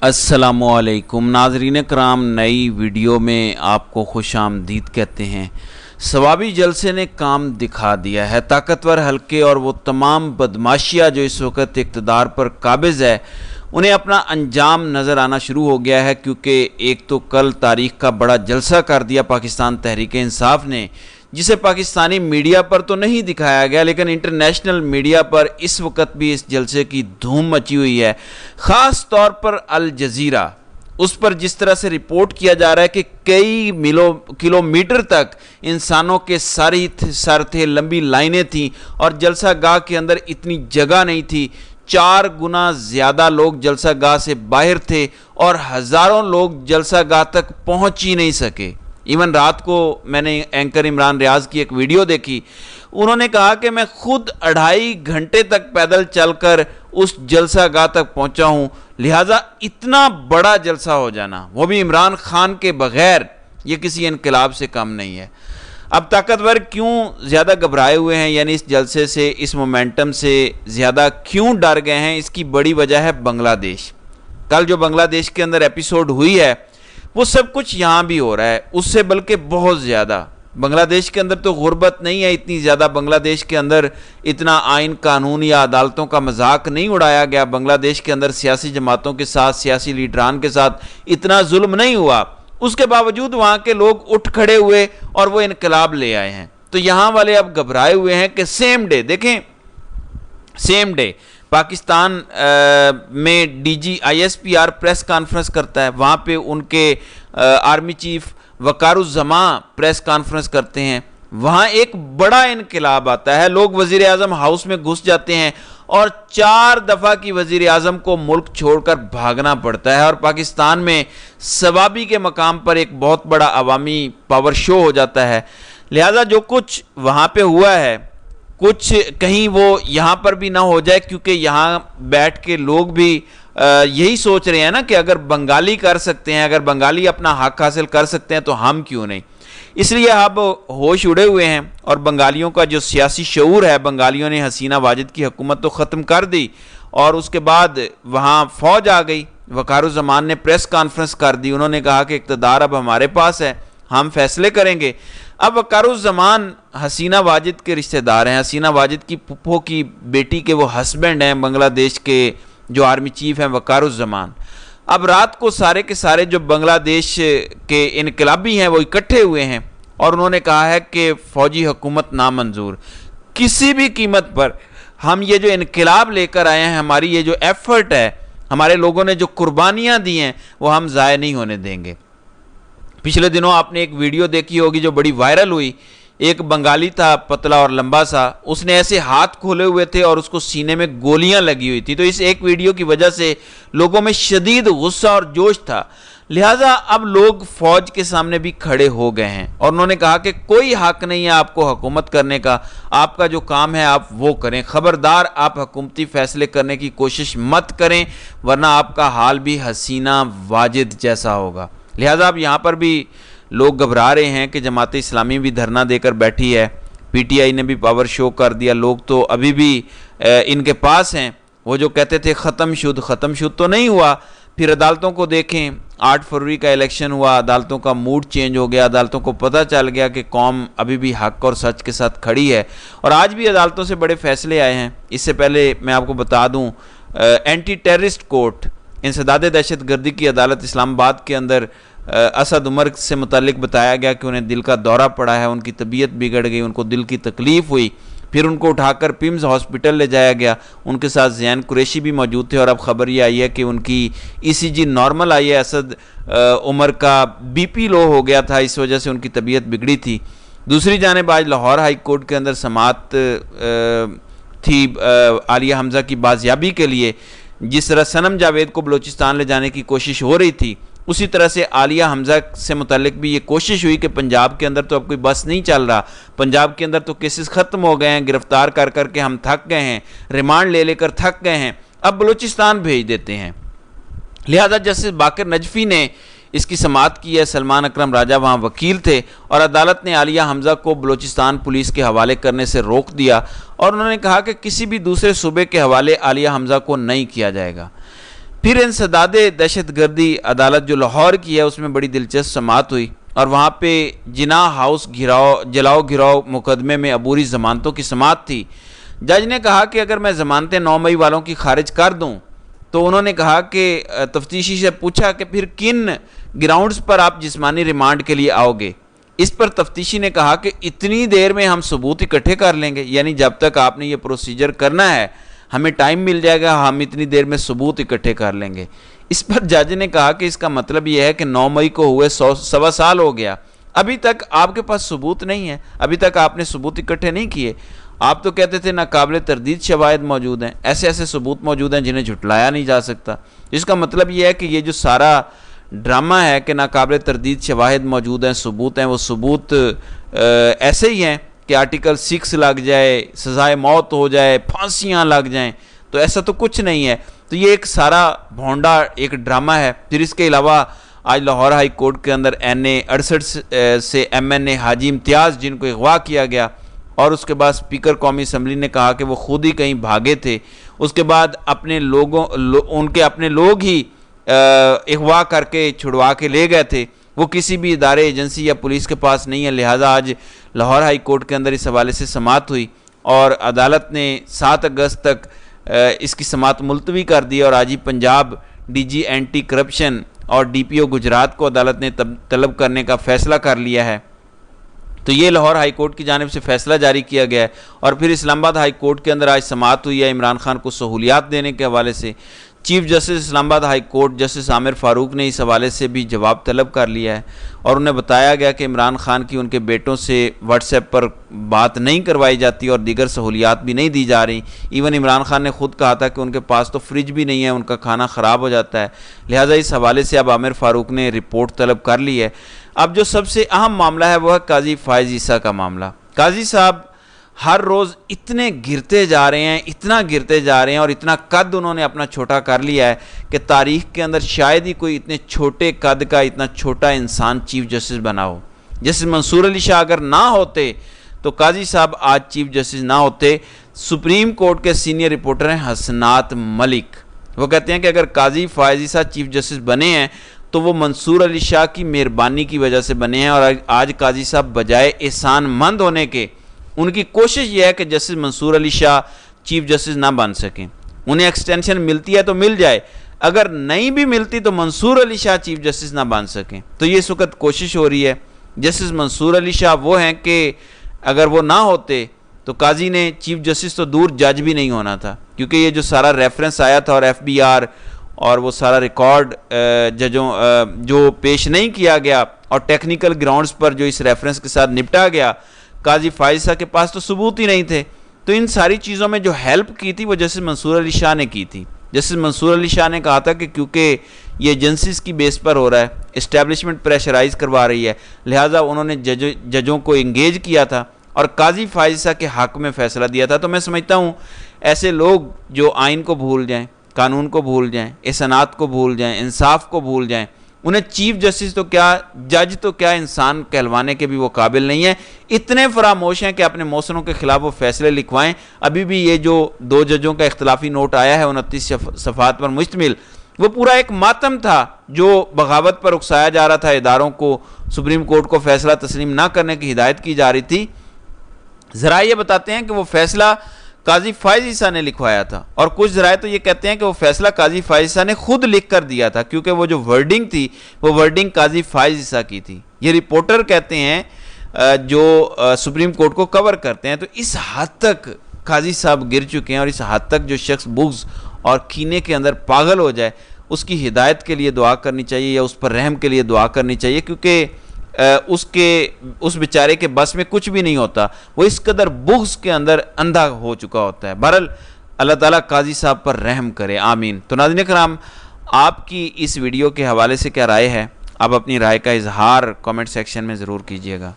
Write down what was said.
अस्सलामुअलैकुम नाज़रीन कराम, नई वीडियो में आपको खुश आमदीद कहते हैं। सवाबी जलसे ने काम दिखा दिया है। ताकतवर हल्के और वो तमाम बदमाशियाँ जो इस वक्त इक़्तिदार पर काबिज़ है, उन्हें अपना अंजाम नज़र आना शुरू हो गया है। क्योंकि एक तो कल तारीख़ का बड़ा जलसा कर दिया पाकिस्तान तहरीक इंसाफ ने, जिसे पाकिस्तानी मीडिया पर तो नहीं दिखाया गया, लेकिन इंटरनेशनल मीडिया पर इस वक्त भी इस जलसे की धूम मची हुई है। ख़ास तौर पर अल जज़ीरा, उस पर जिस तरह से रिपोर्ट किया जा रहा है कि कई किलोमीटर तक इंसानों के सर थे, लंबी लाइनें थीं और जलसा गाह के अंदर इतनी जगह नहीं थी। 4 गुना ज़्यादा लोग जलसा गाह से बाहर थे और हज़ारों लोग जलसा गाह तक पहुंच ही नहीं सके। इवन रात को मैंने एंकर इमरान रियाज की एक वीडियो देखी, उन्होंने कहा कि मैं खुद 2.5 घंटे तक पैदल चलकर उस जलसा गाह तक पहुंचा हूं। लिहाजा इतना बड़ा जलसा हो जाना, वो भी इमरान खान के बगैर, ये किसी इनकलाब से कम नहीं है। अब ताकतवर क्यों ज़्यादा घबराए हुए हैं, यानी इस जलसे से, इस मोमेंटम से ज़्यादा क्यों डर गए हैं, इसकी बड़ी वजह है बांग्लादेश। कल जो बांग्लादेश के अंदर एपिसोड हुई है, वो सब कुछ यहाँ भी हो रहा है, उससे बल्कि बहुत ज़्यादा। बांग्लादेश के अंदर तो गुर्बत नहीं है इतनी ज़्यादा, बांग्लादेश के अंदर इतना आइन कानून या अदालतों का मजाक नहीं उड़ाया गया, बांग्लादेश के अंदर सियासी जमातों के साथ, सियासी लीडरान के साथ इतना जुल्म नहीं हुआ। उसके बावजूद वहाँ के लोग उठ खड़े हुए और वो इनकलाब ले आए हैं। तो यहाँ वाले अब घबराए हुए हैं कि सेम डे, देखें, सेम डे पाकिस्तान में DGISPR प्रेस कॉन्फ्रेंस करता है, वहाँ पे उनके आर्मी चीफ वकारुज़्ज़मां प्रेस कॉन्फ्रेंस करते हैं, वहाँ एक बड़ा इनकलाब आता है। लोग वज़ीर आज़म हाउस में घुस जाते हैं और 4 दफ़ा की वज़ीर आज़म को मुल्क छोड़कर भागना पड़ता है और पाकिस्तान में सवाबी के मकाम पर एक बहुत बड़ा अवामी पावर शो हो जाता है। लिहाजा जो कुछ वहाँ पे हुआ है, कुछ कहीं वो यहाँ पर भी ना हो जाए, क्योंकि यहाँ बैठ के लोग भी यही सोच रहे हैं ना कि अगर बंगाली कर सकते हैं, अगर बंगाली अपना हक हासिल कर सकते हैं तो हम क्यों नहीं। इसलिए अब होश उड़े हुए हैं और बंगालियों का जो सियासी शऊर है, बंगालियों ने हसीना वाजिद की हुकूमत तो ख़त्म कर दी और उसके बाद वहाँ फ़ौज आ गई। वकारुज़्ज़मान ने प्रेस कॉन्फ्रेंस कर दी, उन्होंने कहा कि इक़्तिदार अब हमारे पास है, हम फैसले करेंगे। अब वकारुज़्ज़मान हसीना वाजिद के रिश्तेदार हैं, हसीना वाजिद की पुप्पो की बेटी के वो हस्बैंड हैं, बांग्लादेश के जो आर्मी चीफ हैं वकारुज़्ज़मान। अब रात को सारे के सारे जो बांग्लादेश के इनकलाबी हैं वो इकट्ठे हुए हैं और उन्होंने कहा है कि फ़ौजी हुकूमत नामंजूर, किसी भी कीमत पर हम ये जो इनकलाब लेकर आए हैं, हमारी ये जो एफ़र्ट है, हमारे लोगों ने जो कुर्बानियाँ दी हैं, वो हम ज़ाया नहीं होने देंगे। पिछले दिनों आपने एक वीडियो देखी होगी जो बड़ी वायरल हुई। एक बंगाली था, पतला और लंबा सा, उसने ऐसे हाथ खोले हुए थे और उसको सीने में गोलियां लगी हुई थी। तो इस एक वीडियो की वजह से लोगों में शदीद गुस्सा और जोश था। लिहाजा अब लोग फौज के सामने भी खड़े हो गए हैं और उन्होंने कहा कि कोई हक नहीं है आपको हुकूमत करने का, आपका जो काम है आप वो करें, खबरदार आप हुकूमती फैसले करने की कोशिश मत करें, वरना आपका हाल भी हसीना वाजिद जैसा होगा। लिहाजा अब यहाँ पर भी लोग घबरा रहे हैं कि जमात इस्लामी भी धरना देकर बैठी है, PTI ने भी पावर शो कर दिया। लोग तो अभी भी इनके पास हैं, वो जो कहते थे ख़त्म शुद्ध तो नहीं हुआ। फिर अदालतों को देखें, 8 फरवरी का इलेक्शन हुआ, अदालतों का मूड चेंज हो गया, अदालतों को पता चल गया कि कौम अभी भी हक और सच के साथ खड़ी है और आज भी अदालतों से बड़े फैसले आए हैं। इससे पहले मैं आपको बता दूँ, एंटी टेररिस्ट कोर्ट, इंसदाद दहशत गर्दी की अदालत इस्लामाबाद के अंदर असद उमर से मुतालिक बताया गया कि उन्हें दिल का दौरा पड़ा है, उनकी तबीयत बिगड़ गई, उनको दिल की तकलीफ़ हुई। फिर उनको उठाकर पिम्स हॉस्पिटल ले जाया गया, उनके साथ ज़ैन कुरैशी भी मौजूद थे और अब ख़बर ये आई है कि उनकी ECG नॉर्मल आई है। असद उमर का BP लो हो गया था, इस वजह से उनकी तबीयत बिगड़ी थी। दूसरी जानिब आज लाहौर हाई कोर्ट के अंदर समाअत थी आलिया हमज़ा की बाजियाबी के लिए। जिस तरह सनम जावेद को बलूचिस्तान ले जाने की कोशिश हो रही थी, उसी तरह से आलिया हमज़ा से मुतालिक भी ये कोशिश हुई कि पंजाब के अंदर तो अब कोई बस नहीं चल रहा, पंजाब के अंदर तो केसेस ख़त्म हो गए हैं, गिरफ्तार कर कर के हम थक गए हैं, रिमांड ले लेकर थक गए हैं, अब बलूचिस्तान भेज देते हैं। लिहाजा जस्टिस बाकर नजफी ने इसकी समाअत की है। सलमान अकरम राजा वहाँ वकील थे और अदालत ने आलिया हमज़ा को बलूचिस्तान पुलिस के हवाले करने से रोक दिया और उन्होंने कहा कि किसी भी दूसरे सूबे के हवाले आलिया हमज़ा को नहीं किया जाएगा। پھر انسداد دہشت گردی عدالت جو لاہور کی ہے اس میں بڑی دلچسپ سماعت ہوئی، اور وہاں پہ جناح ہاؤس جلاؤ گراؤ مقدمے میں عبوری ضمانتوں کی سماعت تھی۔ جج نے کہا کہ اگر میں ضمانتیں 9 مئی والوں کی خارج کر دوں تو انہوں نے کہا کہ تفتیشی سے پوچھا کہ پھر کن گراؤنڈز پر آپ جسمانی ریمانڈ کے لیے آؤ گے؟ اس پر تفتیشی نے کہا کہ اتنی دیر میں ہم ثبوت اکٹھے کر لیں گے، یعنی جب تک آپ نے یہ پروسیجر کرنا ہے ہمیں ٹائم مل جائے گا، ہم اتنی دیر میں ثبوت اکٹھے کر لیں گے۔ اس پر جج نے کہا کہ اس کا مطلب یہ ہے کہ 9 مئی کو ہوئے 1.25 سال ہو گیا، ابھی تک آپ کے پاس ثبوت نہیں ہے، ابھی تک آپ نے ثبوت اکٹھے نہیں کیے۔ آپ تو کہتے تھے ناقابل تردید شواہد موجود ہیں، ایسے ایسے ثبوت موجود ہیں جنہیں جھٹلایا نہیں جا سکتا۔ اس کا مطلب یہ ہے کہ یہ جو سارا ڈرامہ ہے کہ ناقابل تردید شواہد موجود ہیں، ثبوت ہیں، وہ ثبوت ایسے ہی ہیں کہ آرٹیکل 6 لگ جائے، سزائے موت ہو جائے، پھانسیاں لگ جائیں، تو ایسا تو کچھ نہیں ہے۔ تو یہ ایک سارا بھونڈا ایک ڈرامہ ہے۔ پھر اس کے علاوہ آج لاہور ہائی کورٹ کے اندر NA 68 سے MNA حاجی امتیاز جن کو اغوا کیا گیا، اور اس کے بعد اسپیکر قومی اسمبلی نے کہا کہ وہ خود ہی کہیں بھاگے تھے، اس کے بعد ان کے اپنے لوگ ہی اغوا کر کے چھڑوا کے لے گئے تھے، وہ کسی بھی ادارے ایجنسی یا پولیس کے پاس نہیں ہے، لہٰذا آج لاہور ہائی کورٹ کے اندر اس حوالے سے سماعت ہوئی اور عدالت نے 7 اگست تک اس کی سماعت ملتوی کر دی، اور آج ہی پنجاب DG اینٹی کرپشن اور DPO گجرات کو عدالت نے طلب کرنے کا فیصلہ کر لیا ہے۔ تو یہ لاہور ہائی کورٹ کی جانب سے فیصلہ جاری کیا گیا ہے، اور پھر اسلام آباد ہائی کورٹ کے اندر آج سماعت ہوئی ہے عمران خان کو سہولیات دینے کے حوالے سے۔ چیف جسٹس اسلام آباد ہائی کورٹ جسٹس عامر فاروق نے اس حوالے سے بھی جواب طلب کر لیا ہے، اور انہیں بتایا گیا کہ عمران خان کی ان کے بیٹوں سے واٹس ایپ پر بات نہیں کروائی جاتی اور دیگر سہولیات بھی نہیں دی جا رہی۔ ایون عمران خان نے خود کہا تھا کہ ان کے پاس تو فریج بھی نہیں ہے، ان کا کھانا خراب ہو جاتا ہے، لہٰذا اس حوالے سے اب عامر فاروق نے رپورٹ طلب کر لی ہے۔ اب جو سب سے اہم معاملہ ہے وہ ہے قاضی فائز عیسیٰ کا معاملہ۔ قاضی صاحب ہر روز اتنے گرتے جا رہے ہیں، اتنا گرتے جا رہے ہیں، اور اتنا قد انہوں نے اپنا چھوٹا کر لیا ہے کہ تاریخ کے اندر شاید ہی کوئی اتنے چھوٹے قد کا اتنا چھوٹا انسان چیف جسٹس بنا ہو۔ جسٹس منصور علی شاہ اگر نہ ہوتے تو قاضی صاحب آج چیف جسٹس نہ ہوتے۔ سپریم کورٹ کے سینئر رپورٹر ہیں حسنات ملک، وہ کہتے ہیں کہ اگر قاضی فائز عیسیٰ چیف جسٹس بنے ہیں تو وہ منصور علی شاہ کی مہربانی کی وجہ سے بنے ہیں، اور آج قاضی صاحب بجائے احسان مند ہونے کے ان کی کوشش یہ ہے کہ جسٹس منصور علی شاہ چیف جسٹس نہ بن سکیں۔ انہیں ایکسٹینشن ملتی ہے تو مل جائے، اگر نہیں بھی ملتی تو منصور علی شاہ چیف جسٹس نہ بن سکیں۔ تو یہ اس وقت کوشش ہو رہی ہے۔ جسٹس منصور علی شاہ وہ ہیں کہ اگر وہ نہ ہوتے تو قاضی نے چیف جسٹس تو دور جج بھی نہیں ہونا تھا، کیونکہ یہ جو سارا ریفرنس آیا تھا اور FBR اور وہ سارا ریکارڈ ججوں جو پیش نہیں کیا گیا اور ٹیکنیکل گراؤنڈز پر جو اس ریفرنس کے ساتھ نپٹا گیا، قاضی فائز صاحب کے پاس تو ثبوت ہی نہیں تھے۔ تو ان ساری چیزوں میں جو ہیلپ کی تھی وہ جسٹس منصور علی شاہ نے کی تھی۔ جسٹس منصور علی شاہ نے کہا تھا کہ کیونکہ یہ ایجنسیز کی بیس پر ہو رہا ہے، اسٹیبلشمنٹ پریشرائز کروا رہی ہے، لہٰذا انہوں نے ججوں کو انگیج کیا تھا اور قاضی فائز صاحب کے حق میں فیصلہ دیا تھا۔ تو میں سمجھتا ہوں ایسے لوگ جو آئین کو بھول جائیں، قانون کو بھول جائیں، احسانات کو بھول جائیں، انصاف کو بھول جائیں، انہیں چیف جسٹس تو کیا، جج تو کیا، انسان کہلوانے کے بھی وہ قابل نہیں ہیں۔ اتنے فراموش ہیں کہ اپنے موثروں کے خلاف وہ فیصلے لکھوائیں۔ ابھی بھی یہ جو 2 ججوں کا اختلافی نوٹ آیا ہے 29 صفحات پر مشتمل، وہ پورا ایک ماتم تھا جو بغاوت پر اکسایا جا رہا تھا، اداروں کو سپریم کورٹ کو فیصلہ تسلیم نہ کرنے کی ہدایت کی جا رہی تھی۔ ذرائع یہ بتاتے ہیں کہ وہ فیصلہ قاضی فائز عیسیٰ نے لکھوایا تھا، اور کچھ ذرائع تو یہ کہتے ہیں کہ وہ فیصلہ قاضی فائز عیسیٰ نے خود لکھ کر دیا تھا، کیونکہ وہ جو ورڈنگ تھی وہ ورڈنگ قاضی فائز عیسیٰ کی تھی۔ یہ رپورٹر کہتے ہیں جو سپریم کورٹ کو کور کرتے ہیں۔ تو اس حد تک قاضی صاحب گر چکے ہیں، اور اس حد تک جو شخص بغض اور کینے کے اندر پاگل ہو جائے اس کی ہدایت کے لیے دعا کرنی چاہیے، یا اس پر رحم کے لیے دعا کرنی چاہیے، کیونکہ اس بیچارے کے بس میں کچھ بھی نہیں ہوتا، وہ اس قدر بغض کے اندر اندھا ہو چکا ہوتا ہے۔ بہرحال اللہ تعالیٰ قاضی صاحب پر رحم کرے، آمین۔ تو ناظرین کرام، آپ کی اس ویڈیو کے حوالے سے کیا رائے ہے؟ آپ اپنی رائے کا اظہار کامنٹ سیکشن میں ضرور کیجیے گا۔